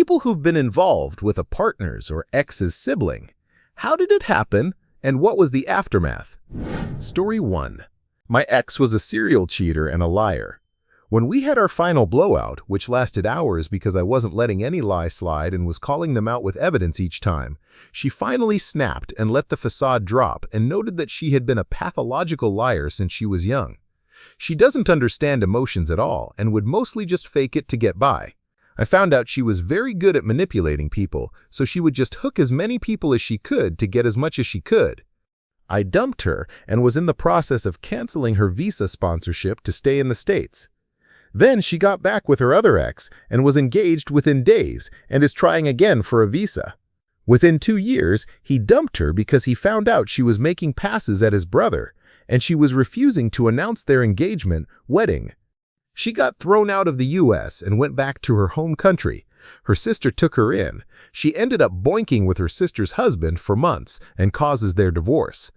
people who've been involved with a partner's or ex's sibling. How did it happen, and what was the aftermath? Story 1. My ex was a serial cheater and a liar. When we had our final blowout, which lasted hours because I wasn't letting any lie slide and was calling them out with evidence each time, she finally snapped and let the facade drop and noted that she had been a pathological liar since she was young. She doesn't understand emotions at all and would mostly just fake it to get by. I found out she was very good at manipulating people, so she would just hook as many people as she could to get as much as she could. I dumped her and was in the process of canceling her visa sponsorship to stay in the States. Then she got back with her other ex and was engaged within days and is trying again for a visa. Within 2 years, he dumped her because he found out she was making passes at his brother, and she was refusing to announce their wedding. She got thrown out of the US and went back to her home country. Her sister took her in. She ended up boinking with her sister's husband for months and causes their divorce.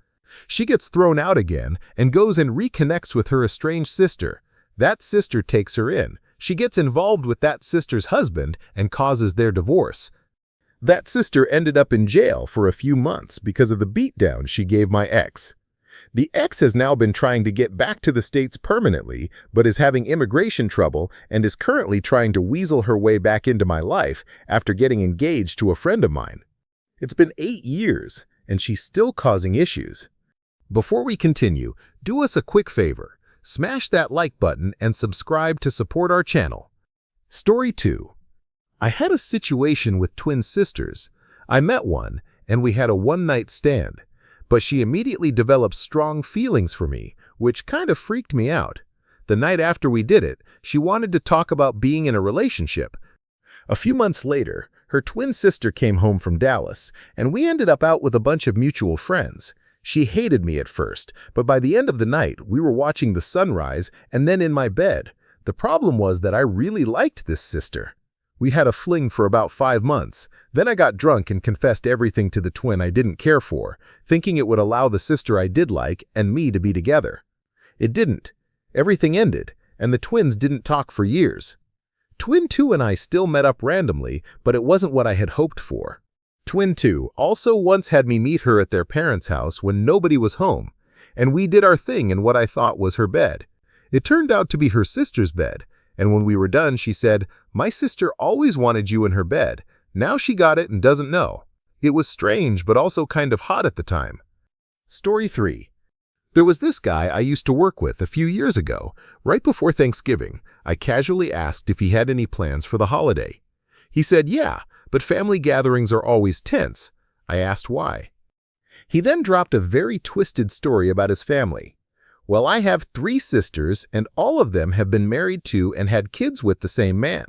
She gets thrown out again and goes and reconnects with her estranged sister. That sister takes her in. She gets involved with that sister's husband and causes their divorce. That sister ended up in jail for a few months because of the beatdown she gave my ex. The ex has now been trying to get back to the States permanently, but is having immigration trouble and is currently trying to weasel her way back into my life after getting engaged to a friend of mine. It's been 8 years, and she's still causing issues. Before we continue, do us a quick favor. Smash that like button and subscribe to support our channel. Story 2. I had a situation with twin sisters. I met one, and we had a one-night stand. But she immediately developed strong feelings for me, which kind of freaked me out. The night after we did it, she wanted to talk about being in a relationship. A few months later, her twin sister came home from Dallas, and we ended up out with a bunch of mutual friends. She hated me at first, but by the end of the night, we were watching the sunrise and then in my bed. The problem was that I really liked this sister. We had a fling for about 5 months. Then I got drunk and confessed everything to the twin I didn't care for, thinking it would allow the sister I did like and me to be together. It didn't. Everything ended, and the twins didn't talk for years. Twin 2 and I still met up randomly, but it wasn't what I had hoped for. Twin 2 also once had me meet her at their parents' house when nobody was home, and we did our thing in what I thought was her bed. It turned out to be her sister's bed, and when we were done, she said, "My sister always wanted you in her bed. Now she got it and doesn't know." It was strange, but also kind of hot at the time. Story 3. There was this guy I used to work with a few years ago. Right before Thanksgiving, I casually asked if he had any plans for the holiday. He said, "Yeah, but family gatherings are always tense." I asked why. He then dropped a very twisted story about his family. "Well, I have 3 sisters, and all of them have been married to and had kids with the same man.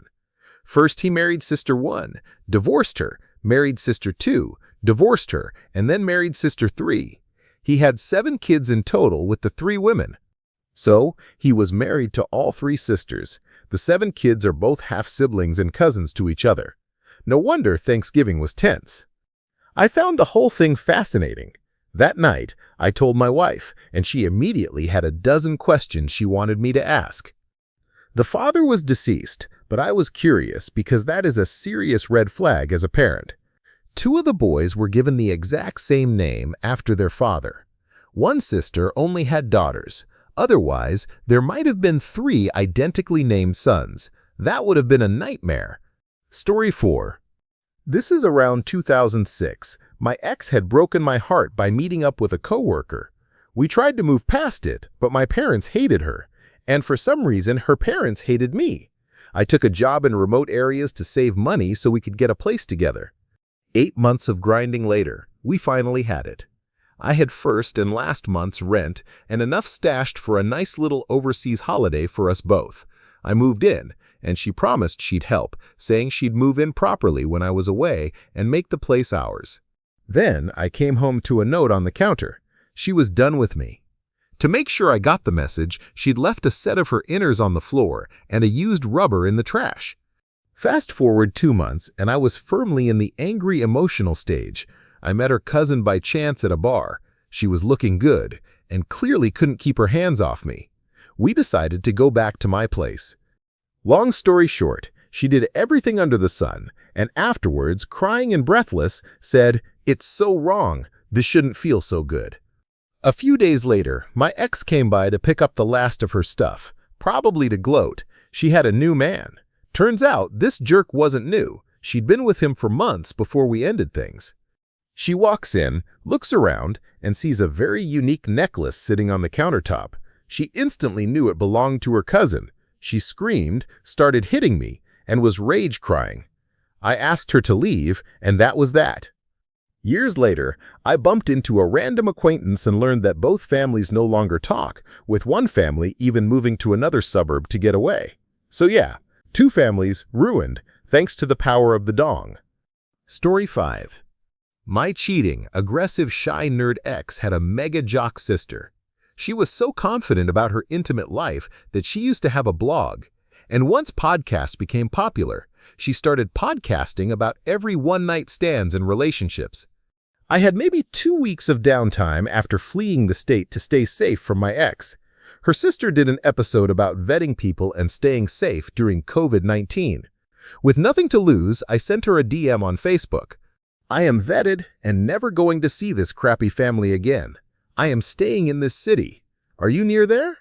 First, he married sister 1, divorced her, married sister 2, divorced her, and then married sister 3. He had 7 kids in total with the 3 women. So, he was married to all 3 sisters. The 7 kids are both half-siblings and cousins to each other. No wonder Thanksgiving was tense." I found the whole thing fascinating. That night, I told my wife, and she immediately had a dozen questions she wanted me to ask. The father was deceased, but I was curious because that is a serious red flag as a parent. 2 of the boys were given the exact same name after their father. One sister only had daughters. Otherwise, there might have been 3 identically named sons. That would have been a nightmare. Story 4. This is around 2006. My ex had broken my heart by meeting up with a coworker. We tried to move past it, but my parents hated her. And for some reason, her parents hated me. I took a job in remote areas to save money so we could get a place together. 8 months of grinding later, we finally had it. I had first and last month's rent and enough stashed for a nice little overseas holiday for us both. I moved in, and she promised she'd help, saying she'd move in properly when I was away and make the place ours. Then I came home to a note on the counter. She was done with me. To make sure I got the message, she'd left a set of her inners on the floor and a used rubber in the trash. Fast forward 2 months, and I was firmly in the angry emotional stage. I met her cousin by chance at a bar. She was looking good and clearly couldn't keep her hands off me. We decided to go back to my place. Long story short, She did everything under the sun, and afterwards, crying and breathless, said, "It's so wrong. This shouldn't feel so good." A few days later, my ex came by to pick up the last of her stuff, probably to gloat. She had a new man. Turns out, this jerk wasn't new. She'd been with him for months before we ended things. She walks in, looks around, and sees a very unique necklace sitting on the countertop. She instantly knew it belonged to her cousin. She screamed, started hitting me, and was rage-crying. I asked her to leave, and that was that. Years later, I bumped into a random acquaintance and learned that both families no longer talk, with one family even moving to another suburb to get away. So yeah, 2 families ruined, thanks to the power of the dong. Story 5. My cheating, aggressive, shy nerd ex had a mega jock sister. She was so confident about her intimate life that she used to have a blog. And once podcasts became popular, she started podcasting about every one-night stands and relationships. I had maybe 2 weeks of downtime after fleeing the state to stay safe from my ex. Her sister did an episode about vetting people and staying safe during COVID-19. With nothing to lose, I sent her a DM on Facebook. "I am vetted and never going to see this crappy family again. I am staying in this city. Are you near there?"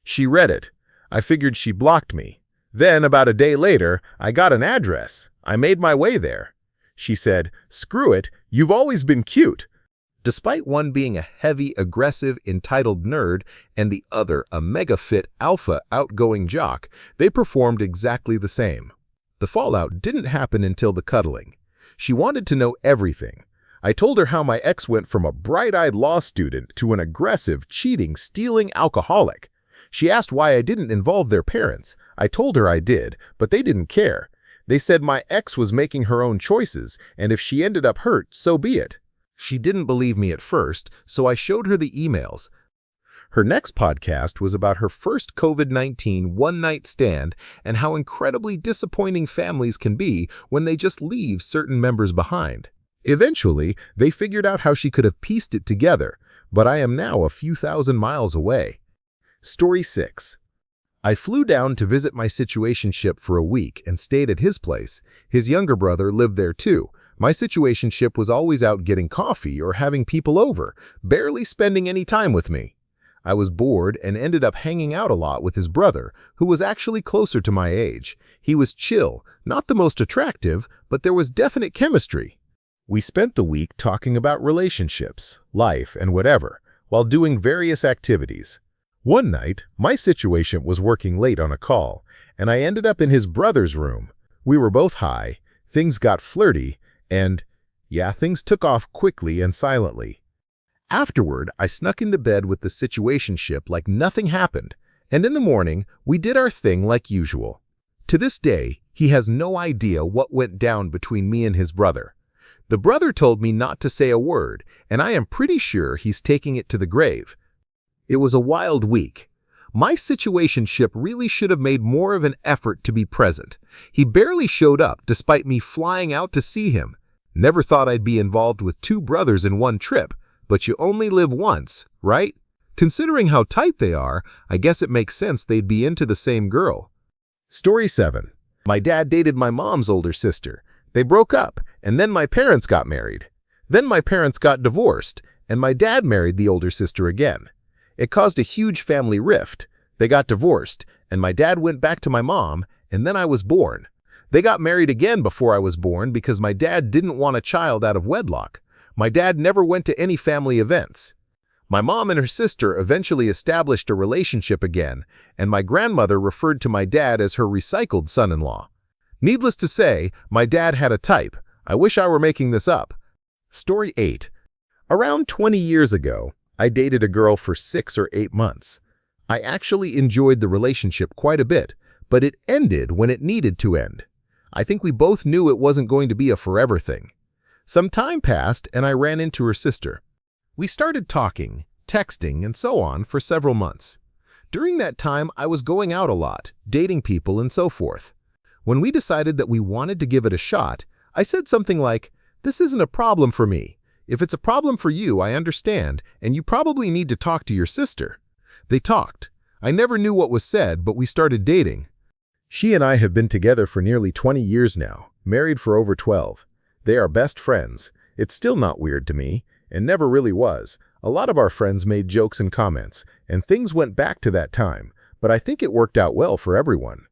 She read it. I figured she blocked me. Then, about a day later, I got an address. I made my way there. She said, "Screw it, you've always been cute." Despite one being a heavy, aggressive, entitled nerd and the other a mega-fit, alpha, outgoing jock, they performed exactly the same. The fallout didn't happen until the cuddling. She wanted to know everything. I told her how my ex went from a bright-eyed law student to an aggressive, cheating, stealing alcoholic. She asked why I didn't involve their parents. I told her I did, but they didn't care. They said my ex was making her own choices, and if she ended up hurt, so be it. She didn't believe me at first, so I showed her the emails. Her next podcast was about her first COVID-19 one-night stand and how incredibly disappointing families can be when they just leave certain members behind. Eventually, they figured out how she could have pieced it together, but I am now a few thousand miles away. Story 6. I flew down to visit my situationship for a week and stayed at his place. His younger brother lived there too. My situationship was always out getting coffee or having people over, barely spending any time with me. I was bored and ended up hanging out a lot with his brother, who was actually closer to my age. He was chill, not the most attractive, but there was definite chemistry. We spent the week talking about relationships, life, and whatever, while doing various activities. One night, my situation was working late on a call, and I ended up in his brother's room. We were both high, things got flirty, and, yeah, things took off quickly and silently. Afterward, I snuck into bed with the situationship like nothing happened, and in the morning, we did our thing like usual. To this day, he has no idea what went down between me and his brother. The brother told me not to say a word, and I am pretty sure he's taking it to the grave. It was a wild week. My situationship really should have made more of an effort to be present. He barely showed up despite me flying out to see him. Never thought I'd be involved with 2 brothers in one trip, but you only live once, right? Considering how tight they are, I guess it makes sense they'd be into the same girl. Story 7. My dad dated my mom's older sister. They broke up, and then my parents got married. Then my parents got divorced, and my dad married the older sister again. It caused a huge family rift. They got divorced, and my dad went back to my mom, and then I was born. They got married again before I was born because my dad didn't want a child out of wedlock. My dad never went to any family events. My mom and her sister eventually established a relationship again, and my grandmother referred to my dad as her recycled son-in-law. Needless to say, my dad had a type. I wish I were making this up. Story 8. Around 20 years ago, I dated a girl for 6 or 8 months. I actually enjoyed the relationship quite a bit, but it ended when it needed to end. I think we both knew it wasn't going to be a forever thing. Some time passed and I ran into her sister. We started talking, texting, and so on for several months. During that time, I was going out a lot, dating people and so forth. When we decided that we wanted to give it a shot, I said something like, "This isn't a problem for me. If it's a problem for you, I understand, and you probably need to talk to your sister." They talked. I never knew what was said, but we started dating. She and I have been together for nearly 20 years now, married for over 12. They are best friends. It's still not weird to me, and never really was. A lot of our friends made jokes and comments, and things went back to that time, but I think it worked out well for everyone.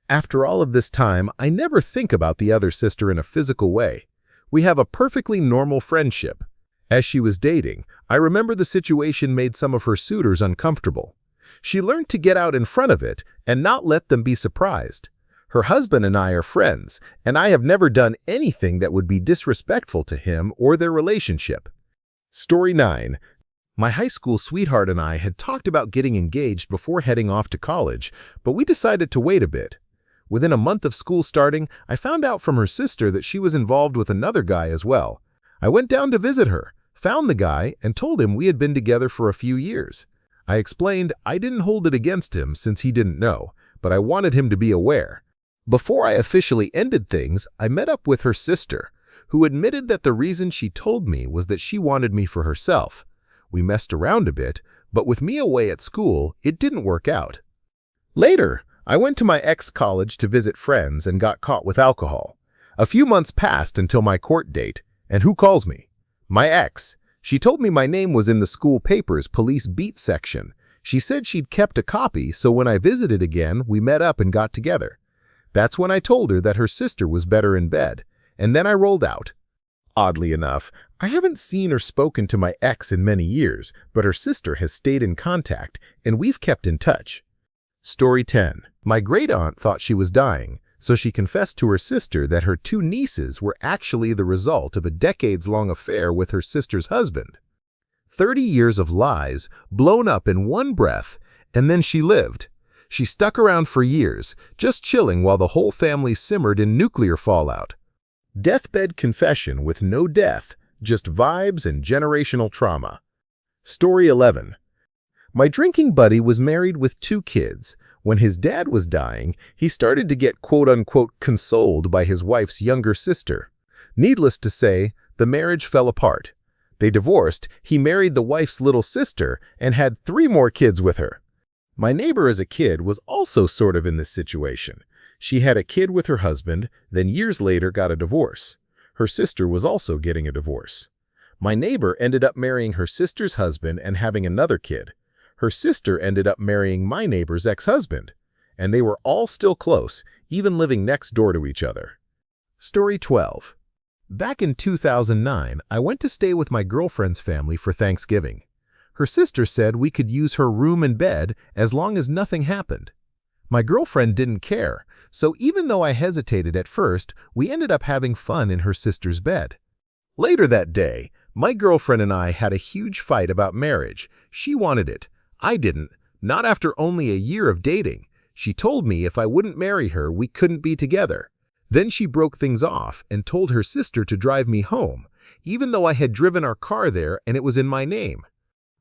After all of this time, I never think about the other sister in a physical way. We have a perfectly normal friendship. As she was dating, I remember the situation made some of her suitors uncomfortable. She learned to get out in front of it and not let them be surprised. Her husband and I are friends, and I have never done anything that would be disrespectful to him or their relationship. Story 9. My high school sweetheart and I had talked about getting engaged before heading off to college, but we decided to wait a bit. Within a month of school starting, I found out from her sister that she was involved with another guy as well. I went down to visit her, found the guy, and told him we had been together for a few years. I explained I didn't hold it against him since he didn't know, but I wanted him to be aware. Before I officially ended things, I met up with her sister, who admitted that the reason she told me was that she wanted me for herself. We messed around a bit, but with me away at school, it didn't work out. Later, I went to my ex-college to visit friends and got caught with alcohol. A few months passed until my court date, and who calls me? My ex. She told me my name was in the school paper's police beat section. She said she'd kept a copy, so when I visited again, we met up and got together. That's when I told her that her sister was better in bed, and then I rolled out. Oddly enough, I haven't seen or spoken to my ex in many years, but her sister has stayed in contact, and we've kept in touch. Story 10. My great-aunt thought she was dying, so she confessed to her sister that her 2 nieces were actually the result of a decades-long affair with her sister's husband. 30 years of lies, blown up in one breath, and then she lived. She stuck around for years, just chilling while the whole family simmered in nuclear fallout. Deathbed confession with no death, just vibes and generational trauma. Story 11. My drinking buddy was married with 2 kids. When his dad was dying, he started to get quote-unquote consoled by his wife's younger sister. Needless to say, the marriage fell apart. They divorced, he married the wife's little sister, and had 3 more kids with her. My neighbor as a kid was also sort of in this situation. She had a kid with her husband, then years later got a divorce. Her sister was also getting a divorce. My neighbor ended up marrying her sister's husband and having another kid. Her sister ended up marrying my neighbor's ex-husband, and they were all still close, even living next door to each other. Story 12. Back in 2009, I went to stay with my girlfriend's family for Thanksgiving. Her sister said we could use her room and bed as long as nothing happened. My girlfriend didn't care, so even though I hesitated at first, we ended up having fun in her sister's bed. Later that day, my girlfriend and I had a huge fight about marriage. She wanted it. I didn't, not after only a year of dating. She told me if I wouldn't marry her, we couldn't be together. Then she broke things off and told her sister to drive me home, even though I had driven our car there and it was in my name.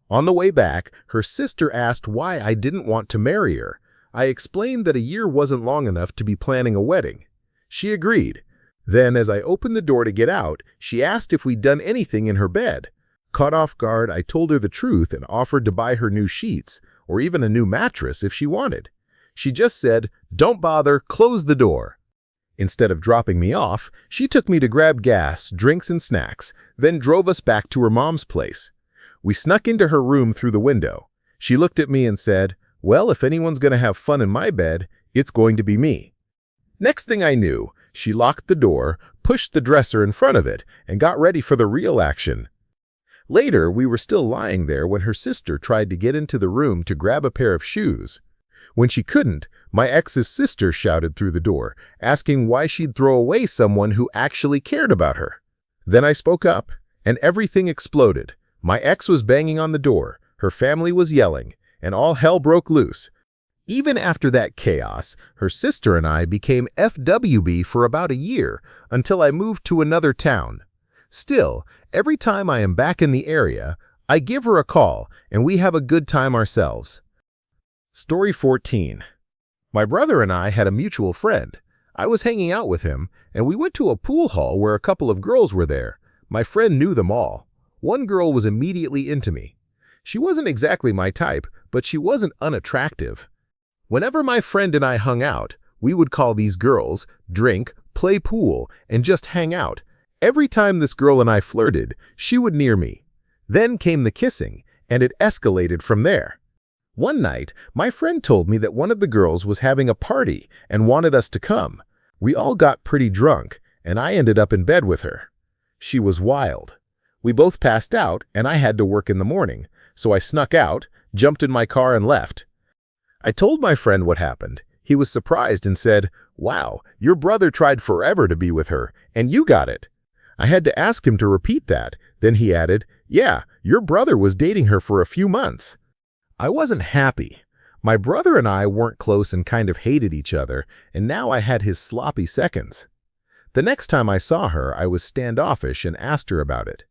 On the way back, her sister asked why I didn't want to marry her. I explained that a year wasn't long enough to be planning a wedding. She agreed. Then, as I opened the door to get out, she asked if we'd done anything in her bed. Caught off guard, I told her the truth and offered to buy her new sheets, or even a new mattress if she wanted. She just said, "Don't bother, close the door." Instead of dropping me off, she took me to grab gas, drinks, and snacks, then drove us back to her mom's place. We snuck into her room through the window. She looked at me and said, "Well, if anyone's going to have fun in my bed, it's going to be me." Next thing I knew, she locked the door, pushed the dresser in front of it, and got ready for the real action. Later, we were still lying there when her sister tried to get into the room to grab a pair of shoes. When she couldn't, my ex's sister shouted through the door, asking why she'd throw away someone who actually cared about her. Then I spoke up, and everything exploded. My ex was banging on the door, her family was yelling, and all hell broke loose. Even after that chaos, her sister and I became FWB for about a year until I moved to another town. Still, every time I am back in the area, I give her a call and we have a good time ourselves. Story 14. My brother and I had a mutual friend. I was hanging out with him, and we went to a pool hall where a couple of girls were there. My friend knew them all. One girl was immediately into me. She wasn't exactly my type, but she wasn't unattractive. Whenever my friend and I hung out, We would call these girls, drink, play pool, and just hang out. Every time this girl and I flirted, she would near me. Then came the kissing, and it escalated from there. One night, my friend told me that one of the girls was having a party and wanted us to come. We all got pretty drunk, and I ended up in bed with her. She was wild. We both passed out, and I had to work in the morning, so I snuck out, jumped in my car, and left. I told my friend what happened. He was surprised and said, "Wow, your brother tried forever to be with her, and you got it." I had to ask him to repeat that. Then he added, "Yeah, your brother was dating her for a few months." I wasn't happy. My brother and I weren't close and kind of hated each other, and now I had his sloppy seconds. The next time I saw her, I was standoffish and asked her about it.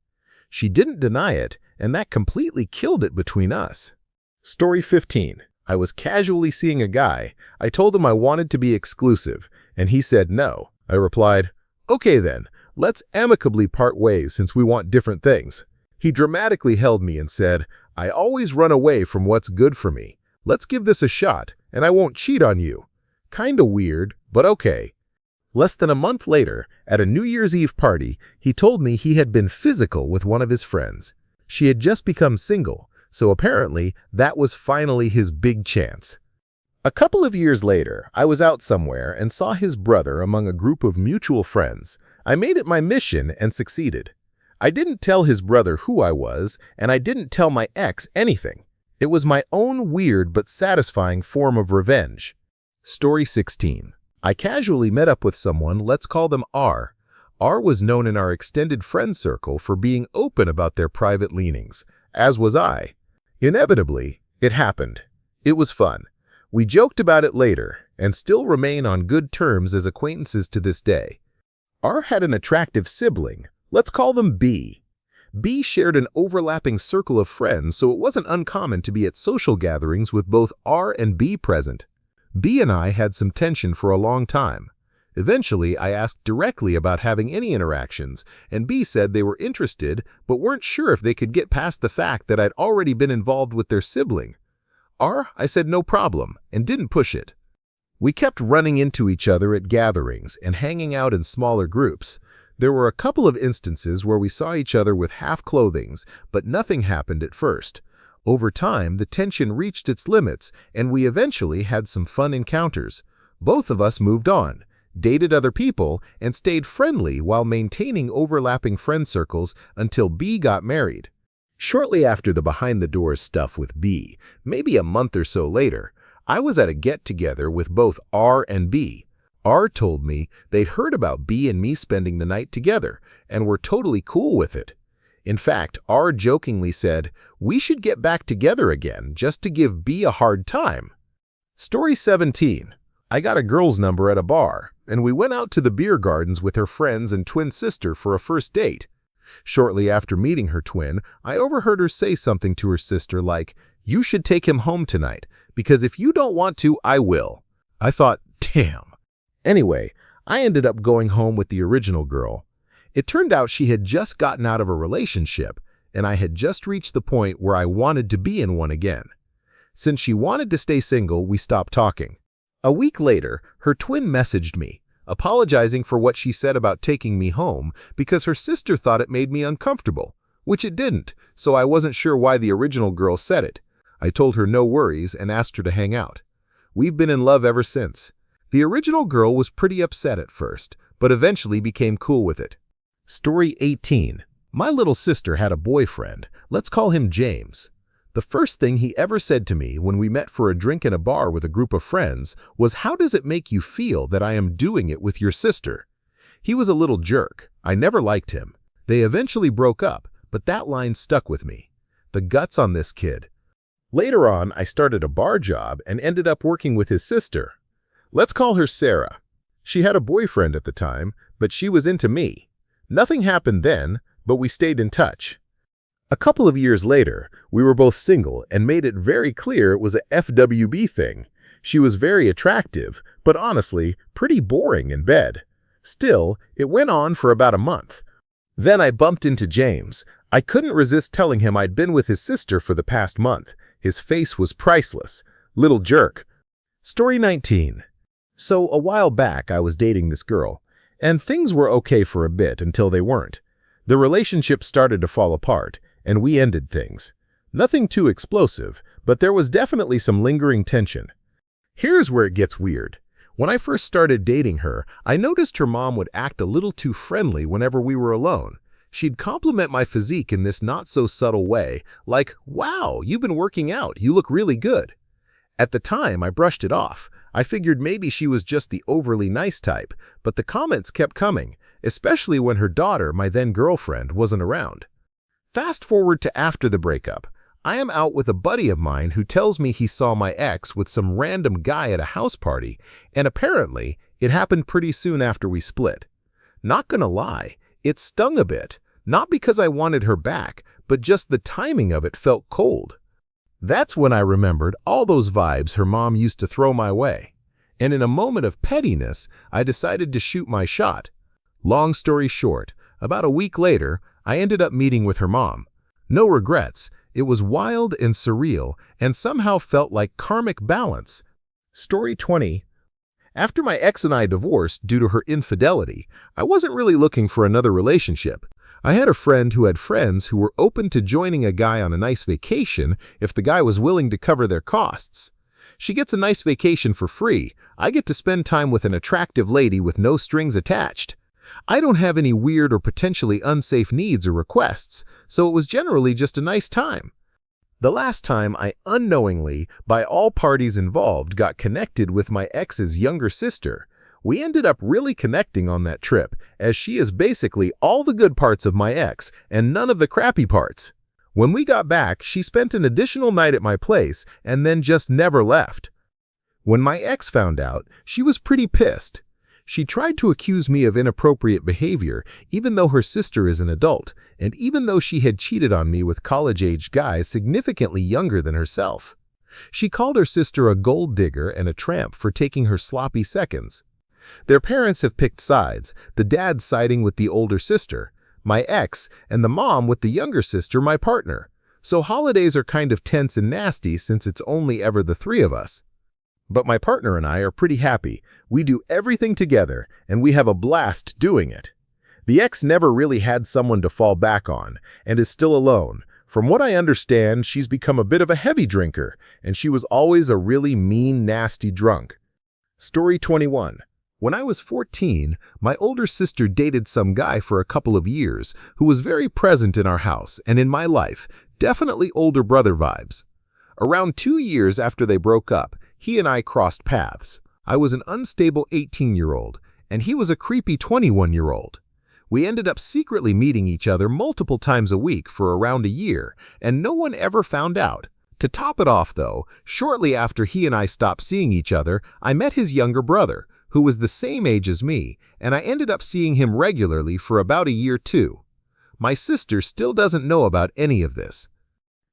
She didn't deny it, and that completely killed it between us. Story 15. I was casually seeing a guy. I told him I wanted to be exclusive, and he said no. I replied, "Okay then, let's amicably part ways since we want different things." He dramatically held me and said, "I always run away from what's good for me. Let's give this a shot, and I won't cheat on you." Kinda weird, but okay. Less than a month later, at a New Year's Eve party, he told me he had been physical with one of his friends. She had just become single, so apparently that was finally his big chance. A couple of years later, I was out somewhere and saw his brother among a group of mutual friends. I made it my mission and succeeded. I didn't tell his brother who I was, and I didn't tell my ex anything. It was my own weird but satisfying form of revenge. Story 16. I casually met up with someone, let's call them R. R was known in our extended friend circle for being open about their private leanings, as was I. Inevitably, it happened. It was fun. We joked about it later, and still remain on good terms as acquaintances to this day. R had an attractive sibling, let's call them B. B shared an overlapping circle of friends, so it wasn't uncommon to be at social gatherings with both R and B present. B and I had some tension for a long time. Eventually, I asked directly about having any interactions, and B said they were interested but weren't sure if they could get past the fact that I'd already been involved with their sibling. I said no problem, and didn't push it. We kept running into each other at gatherings and hanging out in smaller groups. There were a couple of instances where we saw each other with half-clothings, but nothing happened at first. Over time, the tension reached its limits, and we eventually had some fun encounters. Both of us moved on, dated other people, and stayed friendly while maintaining overlapping friend circles until B got married. Shortly after the behind-the-doors stuff with B, maybe a month or so later, I was at a get-together with both R and B. R told me they'd heard about B and me spending the night together and were totally cool with it. In fact, R jokingly said, "We should get back together again just to give B a hard time." Story 17. I got a girl's number at a bar, and we went out to the beer gardens with her friends and twin sister for a first date. Shortly after meeting her twin, I overheard her say something to her sister like, "You should take him home tonight, because if you don't want to, I will." I thought, damn. Anyway, I ended up going home with the original girl. It turned out she had just gotten out of a relationship, and I had just reached the point where I wanted to be in one again. Since she wanted to stay single, we stopped talking. A week later, her twin messaged me, apologizing for what she said about taking me home because her sister thought it made me uncomfortable, which it didn't, so I wasn't sure why the original girl said it. I told her no worries and asked her to hang out. We've been in love ever since. The original girl was pretty upset at first, but eventually became cool with it. Story 18. My little sister had a boyfriend. Let's call him James. The first thing he ever said to me when we met for a drink in a bar with a group of friends was, "How does it make you feel that I am doing it with your sister?" He was a little jerk. I never liked him. They eventually broke up, but that line stuck with me. The guts on this kid. Later on, I started a bar job and ended up working with his sister. Let's call her Sarah. She had a boyfriend at the time, but she was into me. Nothing happened then, but we stayed in touch. A couple of years later, we were both single and made it very clear it was a FWB thing. She was very attractive, but honestly, pretty boring in bed. Still, it went on for about a month. Then I bumped into James. I couldn't resist telling him I'd been with his sister for the past month. His face was priceless. Little jerk. Story 19. So a while back, I was dating this girl, and things were okay for a bit until they weren't. The relationship started to fall apart, and we ended things. Nothing too explosive, but there was definitely some lingering tension. Here's where it gets weird. When I first started dating her, I noticed her mom would act a little too friendly whenever we were alone. She'd compliment my physique in this not-so-subtle way, like, "Wow, you've been working out, you look really good." At the time, I brushed it off. I figured maybe she was just the overly nice type, but the comments kept coming, especially when her daughter, my then-girlfriend, wasn't around. Fast forward to after the breakup. I am out with a buddy of mine who tells me he saw my ex with some random guy at a house party, and apparently, it happened pretty soon after we split. Not gonna lie, it stung a bit, not because I wanted her back, but just the timing of it felt cold. That's when I remembered all those vibes her mom used to throw my way. And in a moment of pettiness, I decided to shoot my shot. Long story short, about a week later, I ended up meeting with her mom. No regrets. It was wild and surreal, and somehow felt like karmic balance. Story 20. After my ex and I divorced due to her infidelity, I wasn't really looking for another relationship. I had a friend who had friends who were open to joining a guy on a nice vacation if the guy was willing to cover their costs. She gets a nice vacation for free. I get to spend time with an attractive lady with no strings attached. I don't have any weird or potentially unsafe needs or requests, so it was generally just a nice time. The last time I unknowingly, by all parties involved, got connected with my ex's younger sister, we ended up really connecting on that trip, as she is basically all the good parts of my ex and none of the crappy parts. When we got back, she spent an additional night at my place and then just never left. When my ex found out, she was pretty pissed. She tried to accuse me of inappropriate behavior, even though her sister is an adult, and even though she had cheated on me with college-age guys significantly younger than herself. She called her sister a gold digger and a tramp for taking her sloppy seconds. Their parents have picked sides, the dad siding with the older sister, my ex, and the mom with the younger sister, my partner. So holidays are kind of tense and nasty since it's only ever the three of us. But my partner and I are pretty happy. We do everything together, and we have a blast doing it. The ex never really had someone to fall back on, and is still alone. From what I understand, she's become a bit of a heavy drinker, and she was always a really mean, nasty drunk. Story 21. When I was 14, my older sister dated some guy for a couple of years who was very present in our house and in my life, definitely older brother vibes. Around 2 years after they broke up, he and I crossed paths. I was an unstable 18-year-old, and he was a creepy 21-year-old. We ended up secretly meeting each other multiple times a week for around a year, and no one ever found out. To top it off, though, shortly after he and I stopped seeing each other, I met his younger brother, who was the same age as me, and I ended up seeing him regularly for about a year too. My sister still doesn't know about any of this.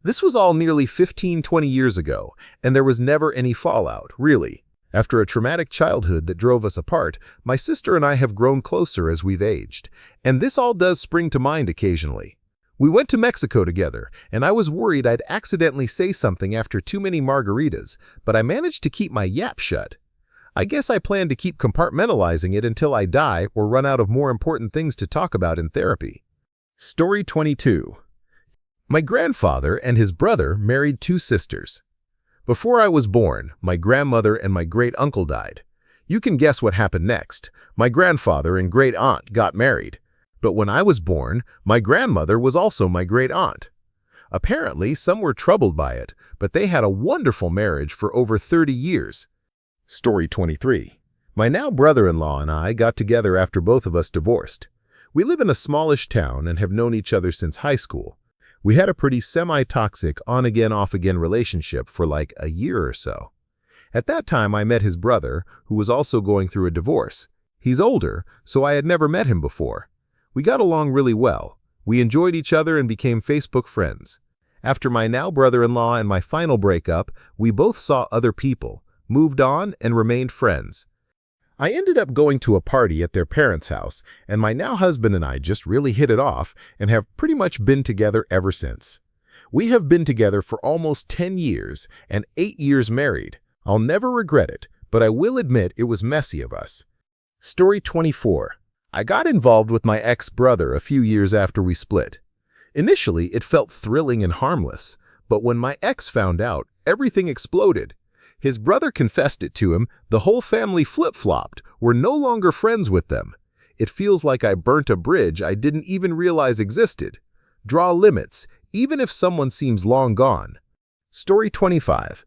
This was all nearly 15-20 years ago, and there was never any fallout, really. After a traumatic childhood that drove us apart, my sister and I have grown closer as we've aged, and this all does spring to mind occasionally. We went to Mexico together, and I was worried I'd accidentally say something after too many margaritas, but I managed to keep my yap shut. I guess I plan to keep compartmentalizing it until I die or run out of more important things to talk about in therapy. Story 22. My grandfather and his brother married 2 sisters. Before I was born, my grandmother and my great-uncle died. You can guess what happened next. My grandfather and great-aunt got married. But when I was born, my grandmother was also my great-aunt. Apparently, some were troubled by it, but they had a wonderful marriage for over 30 years. Story 23. My now brother-in-law and I got together after both of us divorced. We live in a smallish town and have known each other since high school. We had a pretty semi-toxic on-again, off-again relationship for like a year or so. At that time, I met his brother, who was also going through a divorce. He's older, so I had never met him before. We got along really well. We enjoyed each other and became Facebook friends. After my now brother-in-law and my final breakup, we both saw other people, moved on, and remained friends. I ended up going to a party at their parents' house, and my now husband and I just really hit it off and have pretty much been together ever since. We have been together for almost 10 years and 8 years married. I'll never regret it, but I will admit it was messy of us. Story 24. I got involved with my ex-brother a few years after we split. Initially, it felt thrilling and harmless, but when my ex found out, everything exploded. His brother confessed it to him, the whole family flip-flopped, we're no longer friends with them. It feels like I burnt a bridge I didn't even realize existed. Draw limits, even if someone seems long gone. Story 25.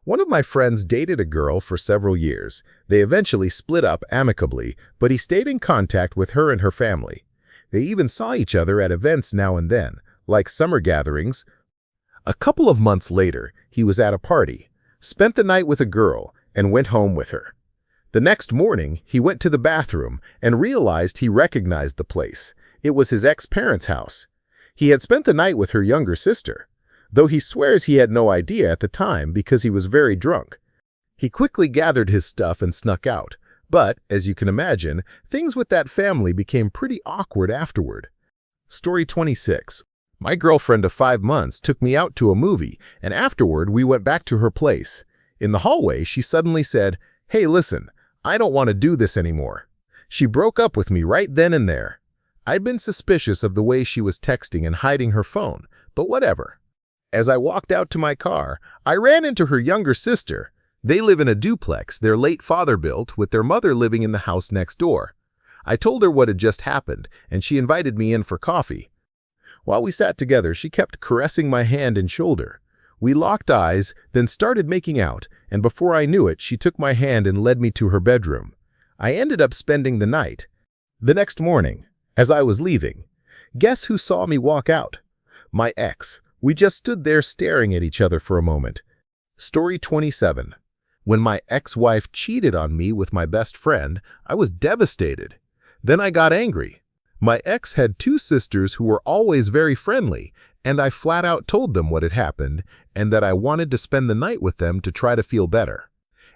One of my friends dated a girl for several years. They eventually split up amicably, but he stayed in contact with her and her family. They even saw each other at events now and then, like summer gatherings. A couple of months later, he was at a party, spent the night with a girl, and went home with her. The next morning, he went to the bathroom and realized he recognized the place. It was his ex-parents' house. He had spent the night with her younger sister, though he swears he had no idea at the time because he was very drunk. He quickly gathered his stuff and snuck out, but, as you can imagine, things with that family became pretty awkward afterward. Story 26. My girlfriend of 5 months took me out to a movie, and afterward we went back to her place. In the hallway, she suddenly said, "Hey, listen, I don't want to do this anymore." She broke up with me right then and there. I'd been suspicious of the way she was texting and hiding her phone, but whatever. As I walked out to my car, I ran into her younger sister. They live in a duplex their late father built, with their mother living in the house next door. I told her what had just happened, and she invited me in for coffee. While we sat together, she kept caressing my hand and shoulder. We locked eyes, then started making out, and before I knew it, she took my hand and led me to her bedroom. I ended up spending the night. The next morning, as I was leaving, guess who saw me walk out? My ex. We just stood there staring at each other for a moment. Story 27. When my ex-wife cheated on me with my best friend, I was devastated. Then I got angry. My ex had 2 sisters who were always very friendly, and I flat out told them what had happened and that I wanted to spend the night with them to try to feel better.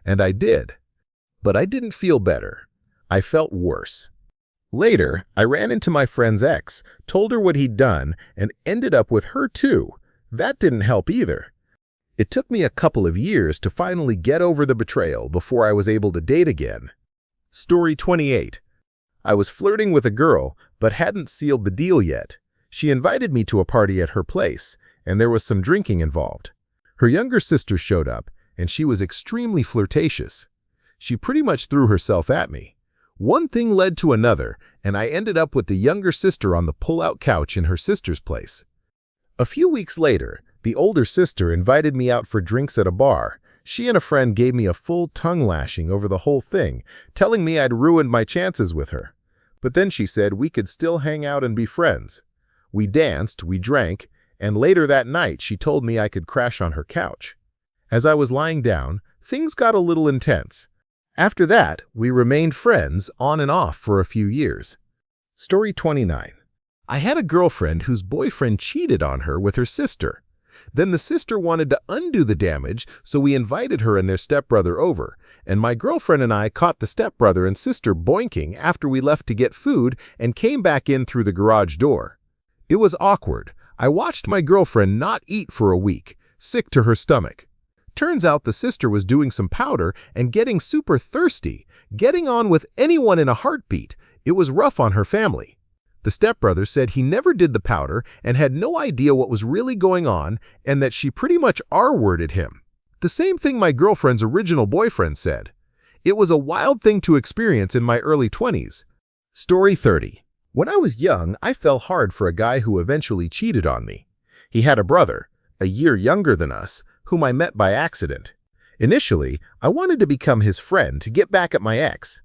And I did. But I didn't feel better. I felt worse. Later, I ran into my friend's ex, told her what he'd done, and ended up with her too. That didn't help either. It took me a couple of years to finally get over the betrayal before I was able to date again. Story 28. I was flirting with a girl, but hadn't sealed the deal yet. She invited me to a party at her place, and there was some drinking involved. Her younger sister showed up, and she was extremely flirtatious. She pretty much threw herself at me. One thing led to another, and I ended up with the younger sister on the pull-out couch in her sister's place. A few weeks later, the older sister invited me out for drinks at a bar. She and a friend gave me a full tongue lashing over the whole thing, telling me I'd ruined my chances with her. But then she said we could still hang out and be friends. We danced, we drank, and later that night she told me I could crash on her couch. As I was lying down, things got a little intense. After that, we remained friends on and off for a few years. Story 29. I had a girlfriend whose boyfriend cheated on her with her sister. Then the sister wanted to undo the damage, so we invited her and their stepbrother over, and my girlfriend and I caught the stepbrother and sister boinking after we left to get food and came back in through the garage door. It was awkward. I watched my girlfriend not eat for a week, sick to her stomach. Turns out the sister was doing some powder and getting super thirsty, getting on with anyone in a heartbeat. It was rough on her family. The stepbrother said he never did the powder and had no idea what was really going on and that she pretty much R-worded him. The same thing my girlfriend's original boyfriend said. It was a wild thing to experience in my early 20s. Story 30. When I was young, I fell hard for a guy who eventually cheated on me. He had a brother, a year younger than us, whom I met by accident. Initially, I wanted to become his friend to get back at my ex.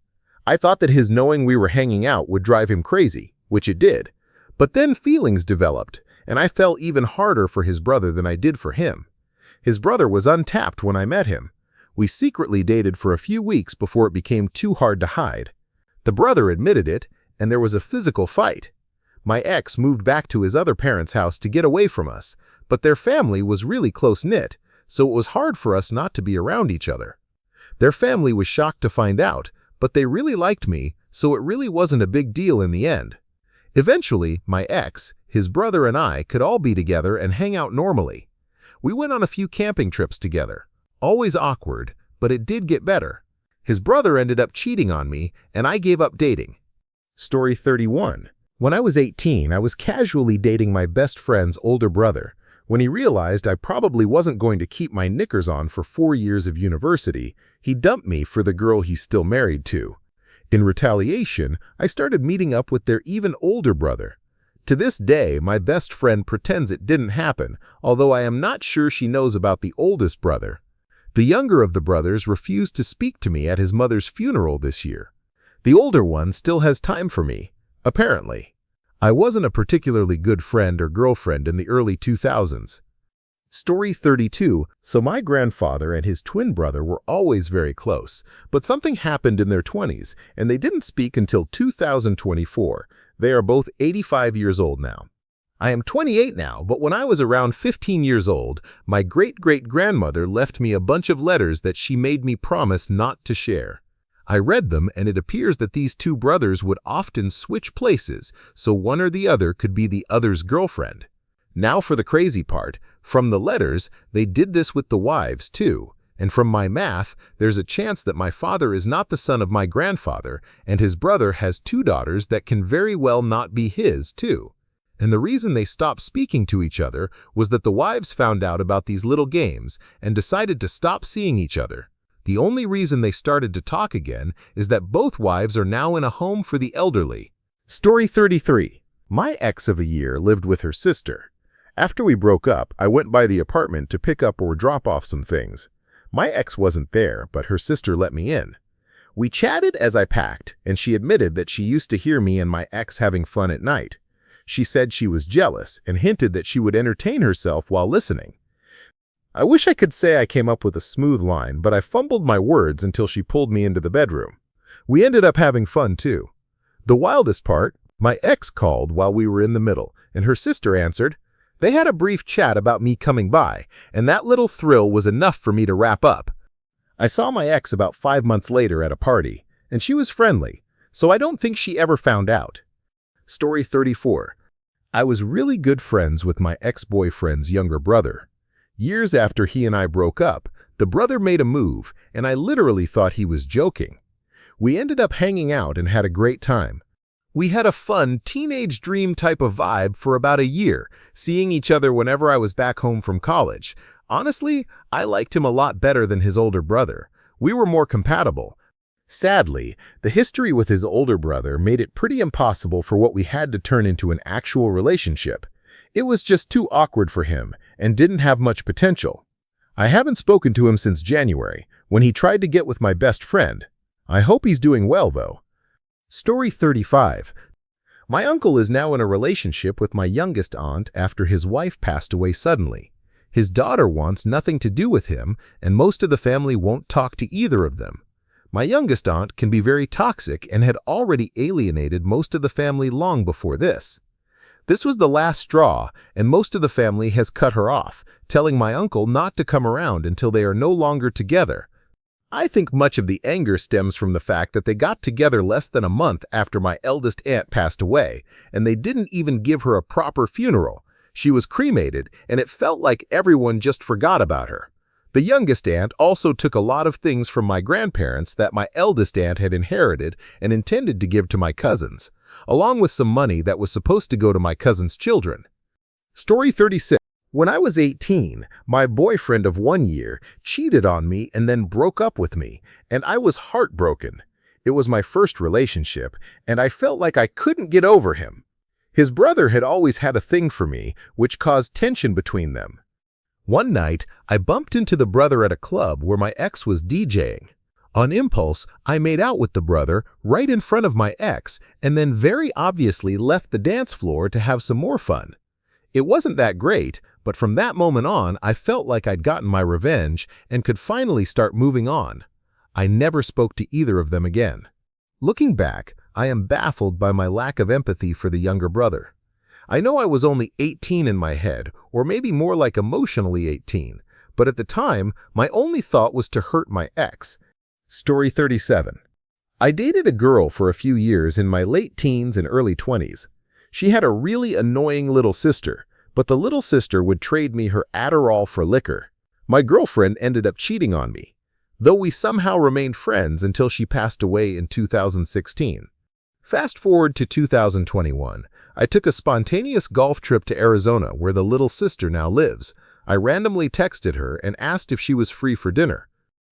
I thought that his knowing we were hanging out would drive him crazy, which it did. But then feelings developed, and I fell even harder for his brother than I did for him. His brother was untapped when I met him. We secretly dated for a few weeks before it became too hard to hide. The brother admitted it, and there was a physical fight. My ex moved back to his other parents' house to get away from us, but their family was really close-knit, so it was hard for us not to be around each other. Their family was shocked to find out, but they really liked me, so it really wasn't a big deal in the end. Eventually, my ex, his brother, and I could all be together and hang out normally. We went on a few camping trips together. Always awkward, but it did get better. His brother ended up cheating on me, and I gave up dating. Story 31. When I was 18, I was casually dating my best friend's older brother. When he realized I probably wasn't going to keep my knickers on for 4 years of university, he dumped me for the girl he's still married to. In retaliation, I started meeting up with their even older brother. To this day, my best friend pretends it didn't happen, although I am not sure she knows about the oldest brother. The younger of the brothers refused to speak to me at his mother's funeral this year. The older one still has time for me, apparently. I wasn't a particularly good friend or girlfriend in the early 2000s. Story 32. So my grandfather and his twin brother were always very close, but something happened in their 20s, and they didn't speak until 2024. They are both 85 years old now. I am 28 now, but when I was around 15 years old, my great-great-grandmother left me a bunch of letters that she made me promise not to share. I read them, and it appears that these two brothers would often switch places, so one or the other could be the other's girlfriend. Now for the crazy part. From the letters, they did this with the wives too, and from my math, there's a chance that my father is not the son of my grandfather, and his brother has 2 daughters that can very well not be his too. And the reason they stopped speaking to each other was that the wives found out about these little games and decided to stop seeing each other. The only reason they started to talk again is that both wives are now in a home for the elderly. Story 33. My ex of a year lived with her sister. After we broke up, I went by the apartment to pick up or drop off some things. My ex wasn't there, but her sister let me in. We chatted as I packed, and she admitted that she used to hear me and my ex having fun at night. She said she was jealous and hinted that she would entertain herself while listening. I wish I could say I came up with a smooth line, but I fumbled my words until she pulled me into the bedroom. We ended up having fun too. The wildest part, my ex called while we were in the middle, and her sister answered. They had a brief chat about me coming by, and that little thrill was enough for me to wrap up. I saw my ex about 5 months later at a party, and she was friendly, so I don't think she ever found out. Story 34. I was really good friends with my ex-boyfriend's younger brother. Years after he and I broke up, the brother made a move, and I literally thought he was joking. We ended up hanging out and had a great time. We had a fun teenage dream type of vibe for about a year, seeing each other whenever I was back home from college. Honestly, I liked him a lot better than his older brother. We were more compatible. Sadly, the history with his older brother made it pretty impossible for what we had to turn into an actual relationship. It was just too awkward for him and didn't have much potential. I haven't spoken to him since January, when he tried to get with my best friend. I hope he's doing well, though. Story 35. My uncle is now in a relationship with my youngest aunt after his wife passed away suddenly. His daughter wants nothing to do with him, and most of the family won't talk to either of them. My youngest aunt can be very toxic and had already alienated most of the family long before this. This was the last straw, and most of the family has cut her off, telling my uncle not to come around until they are no longer together. I think much of the anger stems from the fact that they got together less than a month after my eldest aunt passed away, and they didn't even give her a proper funeral. She was cremated, and it felt like everyone just forgot about her. The youngest aunt also took a lot of things from my grandparents that my eldest aunt had inherited and intended to give to my cousins, along with some money that was supposed to go to my cousins' children. Story 36. When I was 18, my boyfriend of 1 year cheated on me and then broke up with me, and I was heartbroken. It was my first relationship, and I felt like I couldn't get over him. His brother had always had a thing for me, which caused tension between them. One night, I bumped into the brother at a club where my ex was DJing. On impulse, I made out with the brother right in front of my ex and then very obviously left the dance floor to have some more fun. It wasn't that great, but from that moment on, I felt like I'd gotten my revenge and could finally start moving on. I never spoke to either of them again. Looking back, I am baffled by my lack of empathy for the younger brother. I know I was only 18 in my head, or maybe more like emotionally 18, but at the time, my only thought was to hurt my ex. Story 37. I dated a girl for a few years in my late teens and early 20s. She had a really annoying little sister, but the little sister would trade me her Adderall for liquor. My girlfriend ended up cheating on me. though we somehow remained friends until she passed away in 2016. Fast forward to 2021. I took a spontaneous golf trip to Arizona where the little sister now lives. I randomly texted her and asked if she was free for dinner.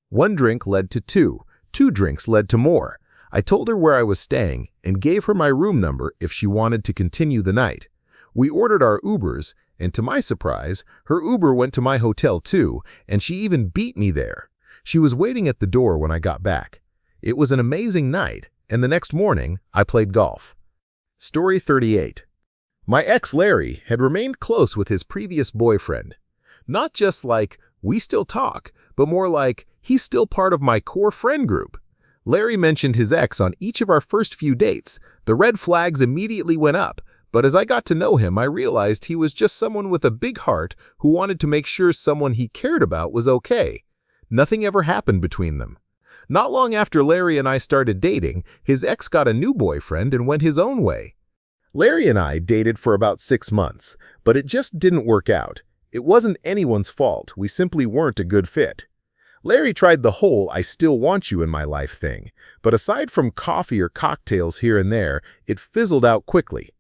One drink led to two drinks led to more. I told her where I was staying and gave her my room number if she wanted to continue the night. We ordered our Ubers, and to my surprise, her Uber went to my hotel too, and she even beat me there. She was waiting at the door when I got back. It was an amazing night, and the next morning, I played golf. Story 38. My ex Larry had remained close with his previous boyfriend. Not just like, we still talk, but more like, he's still part of my core friend group. Larry mentioned his ex on each of our first few dates. The red flags immediately went up, but as I got to know him, I realized he was just someone with a big heart who wanted to make sure someone he cared about was okay. Nothing ever happened between them. Not long after Larry and I started dating, his ex got a new boyfriend and went his own way. Larry and I dated for about 6 months, but it just didn't work out. It wasn't anyone's fault, we simply weren't a good fit. Larry tried the whole "I still want you in my life" thing, but aside from coffee or cocktails here and there, it fizzled out quickly.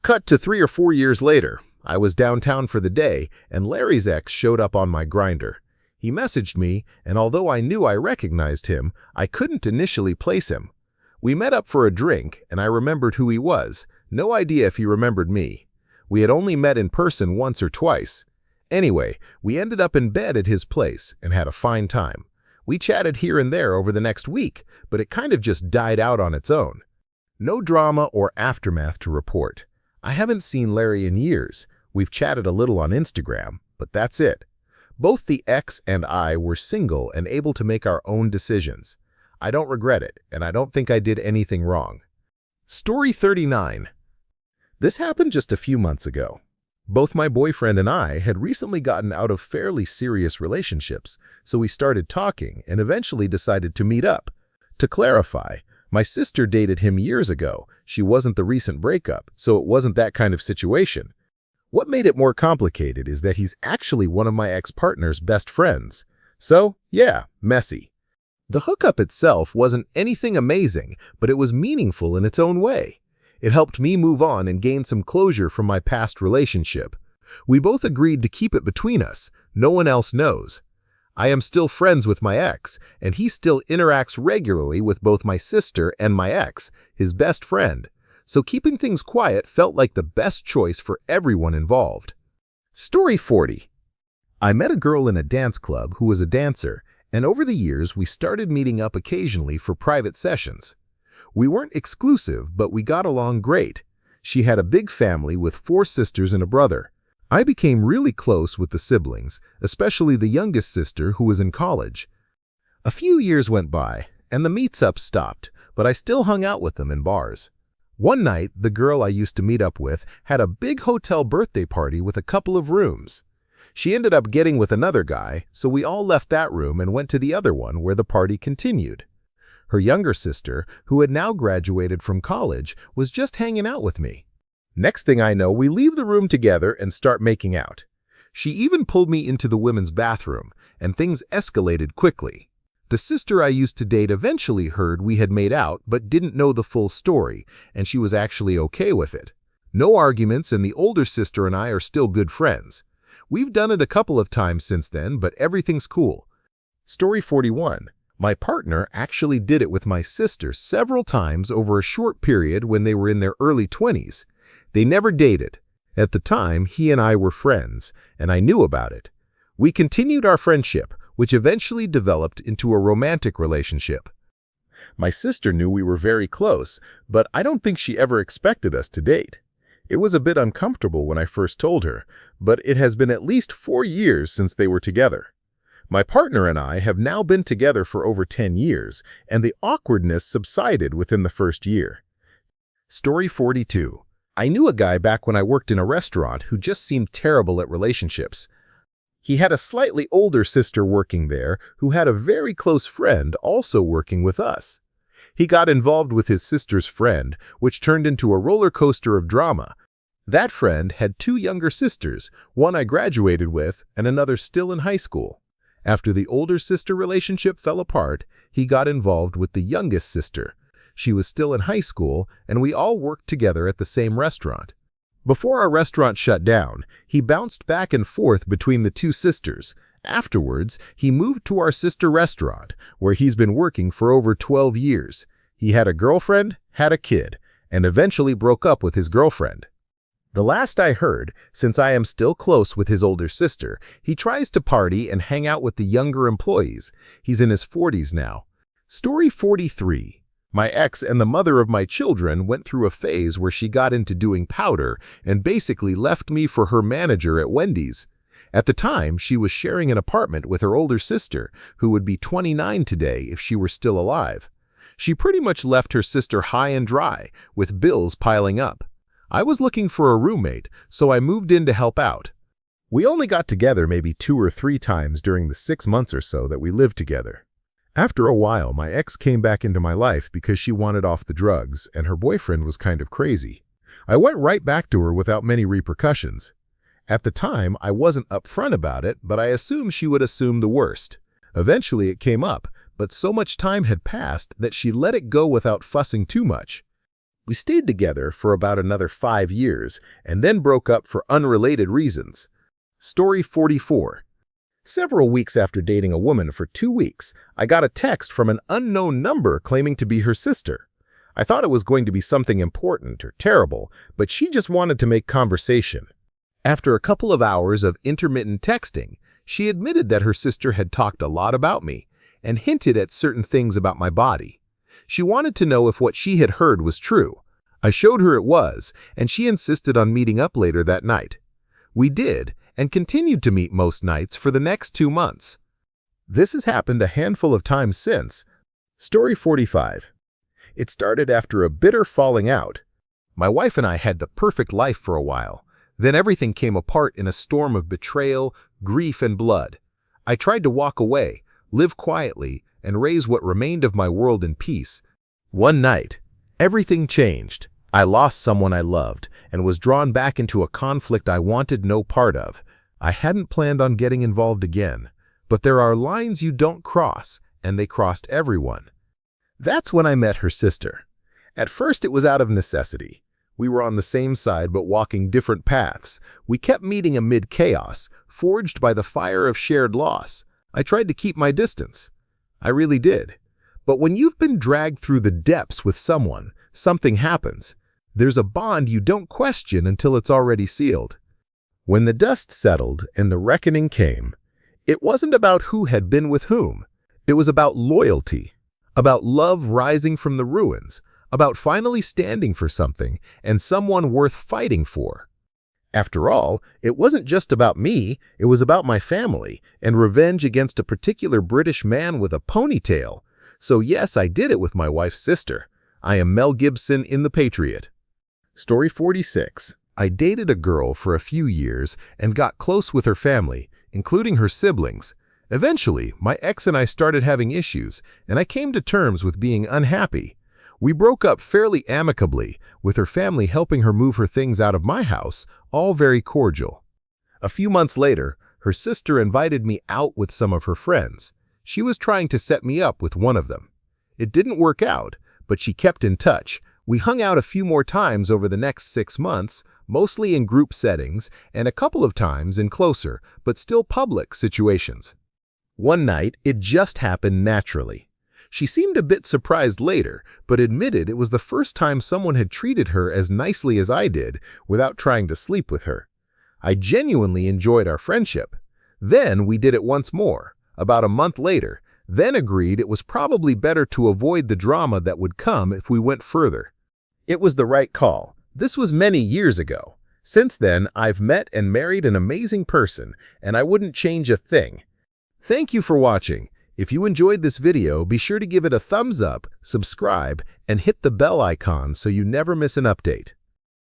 Cut to 3 or 4 years later, I was downtown for the day, and Larry's ex showed up on my Grindr. He messaged me, and although I knew I recognized him, I couldn't initially place him. We met up for a drink, and I remembered who he was. No idea if he remembered me. We had only met in person once or twice. Anyway, we ended up in bed at his place and had a fine time. We chatted here and there over the next week, but it kind of just died out on its own. No drama or aftermath to report. I haven't seen Larry in years. We've chatted a little on Instagram, but that's it. Both the ex and I were single and able to make our own decisions. I don't regret it, and I don't think I did anything wrong. Story 39. This happened just a few months ago. Both my boyfriend and I had recently gotten out of fairly serious relationships, so we started talking and eventually decided to meet up. To clarify, my sister dated him years ago. She wasn't the recent breakup, so it wasn't that kind of situation. What made it more complicated is that he's actually one of my ex-partner's best friends. So, yeah, messy. The hookup itself wasn't anything amazing, but it was meaningful in its own way. It helped me move on and gain some closure from my past relationship. We both agreed to keep it between us. No one else knows. I am still friends with my ex, and he still interacts regularly with both my sister and my ex, his best friend. So keeping things quiet felt like the best choice for everyone involved. Story 40. I met a girl in a dance club who was a dancer, and over the years we started meeting up occasionally for private sessions. We weren't exclusive, but we got along great. She had a big family with 4 sisters and a brother. I became really close with the siblings, especially the youngest sister who was in college. A few years went by, and the meets-ups stopped, but I still hung out with them in bars. One night, the girl I used to meet up with had a big hotel birthday party with a couple of rooms. She ended up getting with another guy, so we all left that room and went to the other one where the party continued. Her younger sister, who had now graduated from college, was just hanging out with me. Next thing I know, we leave the room together and start making out. She even pulled me into the women's bathroom, and things escalated quickly. The sister I used to date eventually heard we had made out but didn't know the full story, and she was actually okay with it. No arguments, and the older sister and I are still good friends. We've done it a couple of times since then, but everything's cool. Story 41. My partner actually did it with my sister several times over a short period when they were in their early 20s. They never dated. At the time, he and I were friends, and I knew about it. We continued our friendship, which eventually developed into a romantic relationship. My sister knew we were very close, but I don't think she ever expected us to date. It was a bit uncomfortable when I first told her, but it has been at least 4 years since they were together. My partner and I have now been together for over 10 years, and the awkwardness subsided within the first year. Story 42. I knew a guy back when I worked in a restaurant who just seemed terrible at relationships. He had a slightly older sister working there who had a very close friend also working with us. He got involved with his sister's friend, which turned into a roller coaster of drama. That friend had 2 younger sisters, one I graduated with and another still in high school. After the older sister relationship fell apart, he got involved with the youngest sister. She was still in high school, and we all worked together at the same restaurant. Before our restaurant shut down, he bounced back and forth between the two sisters. Afterwards, he moved to our sister restaurant, where he's been working for over 12 years. He had a girlfriend, had a kid, and eventually broke up with his girlfriend. The last I heard, since I am still close with his older sister, he tries to party and hang out with the younger employees. He's in his 40s now. Story 43. My ex and the mother of my children went through a phase where she got into doing powder and basically left me for her manager at Wendy's. At the time, she was sharing an apartment with her older sister, who would be 29 today if she were still alive. She pretty much left her sister high and dry, with bills piling up. I was looking for a roommate, so I moved in to help out. We only got together maybe 2 or 3 times during the 6 months or so that we lived together. After a while, my ex came back into my life because she wanted off the drugs, and her boyfriend was kind of crazy. I went right back to her without many repercussions. At the time, I wasn't upfront about it, but I assumed she would assume the worst. Eventually, it came up, but so much time had passed that she let it go without fussing too much. We stayed together for about another 5 years and then broke up for unrelated reasons. Story 44. Several weeks after dating a woman for 2 weeks, I got a text from an unknown number claiming to be her sister. I thought it was going to be something important or terrible, but she just wanted to make conversation. After a couple of hours of intermittent texting, she admitted that her sister had talked a lot about me and hinted at certain things about my body. She wanted to know if what she had heard was true. I showed her it was, and she insisted on meeting up later that night. We did, and continued to meet most nights for the next 2 months. This has happened a handful of times since. Story 45. It started after a bitter falling out. My wife and I had the perfect life for a while. Then everything came apart in a storm of betrayal, grief, and blood. I tried to walk away, live quietly, and raise what remained of my world in peace. One night, everything changed. I lost someone I loved and was drawn back into a conflict I wanted no part of. I hadn't planned on getting involved again, but there are lines you don't cross, and they crossed everyone. That's when I met her sister. At first, it was out of necessity. We were on the same side but walking different paths. We kept meeting amid chaos, forged by the fire of shared loss. I tried to keep my distance. I really did. But when you've been dragged through the depths with someone, something happens. There's a bond you don't question until it's already sealed. When the dust settled and the reckoning came, it wasn't about who had been with whom. It was about loyalty, about love rising from the ruins, about finally standing for something and someone worth fighting for. After all, it wasn't just about me, it was about my family and revenge against a particular British man with a ponytail. So yes, I did it with my wife's sister. I am Mel Gibson in The Patriot. Story 46. I dated a girl for a few years and got close with her family, including her siblings. Eventually, my ex and I started having issues, and I came to terms with being unhappy. We broke up fairly amicably, with her family helping her move her things out of my house, all very cordial. A few months later, her sister invited me out with some of her friends. She was trying to set me up with one of them. It didn't work out, but she kept in touch. We hung out a few more times over the next 6 months, mostly in group settings, and a couple of times in closer, but still public situations. One night, it just happened naturally. She seemed a bit surprised later, but admitted it was the first time someone had treated her as nicely as I did without trying to sleep with her. I genuinely enjoyed our friendship. Then we did it once more, about a month later, then agreed it was probably better to avoid the drama that would come if we went further. It was the right call. This was many years ago. Since then, I've met and married an amazing person, and I wouldn't change a thing. Thank you for watching. If you enjoyed this video, be sure to give it a thumbs up, subscribe, and hit the bell icon so you never miss an update.